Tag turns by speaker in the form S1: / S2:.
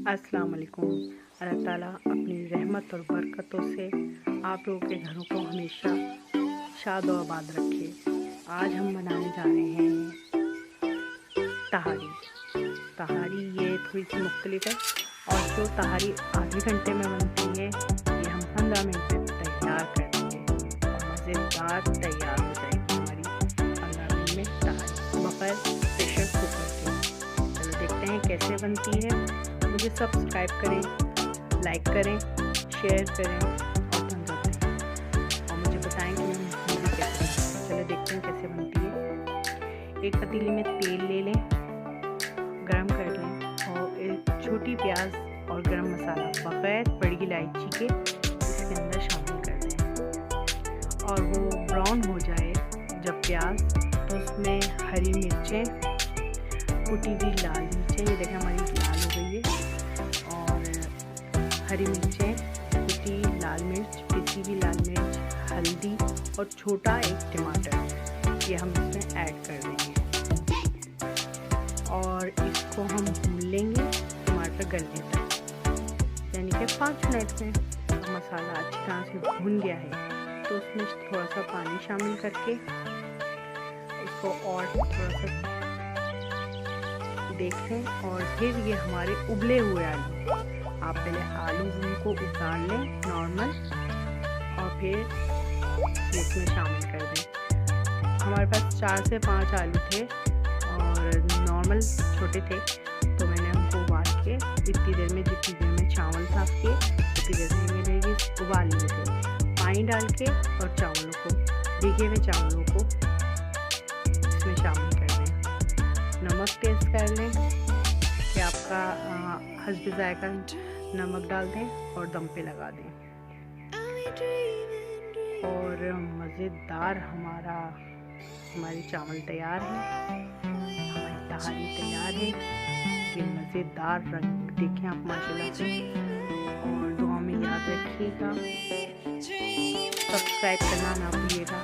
S1: अस्सलाम वालेकुम। अल्लाह ताला अपनी रहमत और बरकतों से आप लोगों के घरों को हमेशा शाद और आबाद रखे। आज हम बनाने जा रहे हैं तहारी। तहारी ये थोड़ी सी मुख्तलिफ है और जो तहारी आधे घंटे में बनती है ये हम 15 मिनट में तैयार कर देंगे और मज़ेदार तैयार हो जाएगी हमारी 15 मिनट में तहारी बग़ैर प्रेशर कुकर के। चलो देखते हैं कैसे बनती है। मुझे सब्सक्राइब करें, लाइक करें, शेयर करें और थम्स अप दें और मुझे बताएं कि मुझे कैसे बनती है। चलो देखते हैं कैसे बनती है। एक पतीली में तेल ले लें, गरम कर लें और एक छोटी प्याज और गरम मसाला बग़ैर बड़ी इलायची के इसके अंदर शामिल कर दें और वो ब्राउन हो जाए जब प्याज, तो उसमें हरी मिर्चें, कुटी हुई लाल मिर्चें, ये देखें हमारी लाल हो गई है, हरी मिर्चें, कुटी लाल मिर्च, पिसी हुई लाल मिर्च, हल्दी और छोटा एक टमाटर, ये हम इसमें ऐड कर देंगे और इसको हम भून लेंगे टमाटर गलने तक, यानी कि 5 मिनट में। मसाला अच्छी तरह से भून गया है तो उसमें थोड़ा सा पानी शामिल करके इसको और थोड़ा सा देखें और फिर ये हमारे उबले हुए आलू, आप पहले आलू को उबाल लें नॉर्मल और फिर इसमें शामिल कर दें। हमारे पास 4 से 5 आलू थे और नॉर्मल छोटे थे तो मैंने उनको उबाल के इतनी देर में, जितनी देर में चावल साफ किए उतनी देर में मैंने ये उबाल लिए थे। पानी डाल के और चावलों को, भीगे हुए चावलों को इसमें शामिल कर दें। नमक टेस्ट कर लें कि आपका हस्ब जायका नमक डाल दें और दम पे लगा दें और मज़ेदार हमारी चावल तैयार है, हमारी तहारी तैयार है। ये मज़ेदार रंग देखें आप माशाल्लाह से, और दुआ में याद रखिएगा, सब्सक्राइब करना ना भूलिएगा।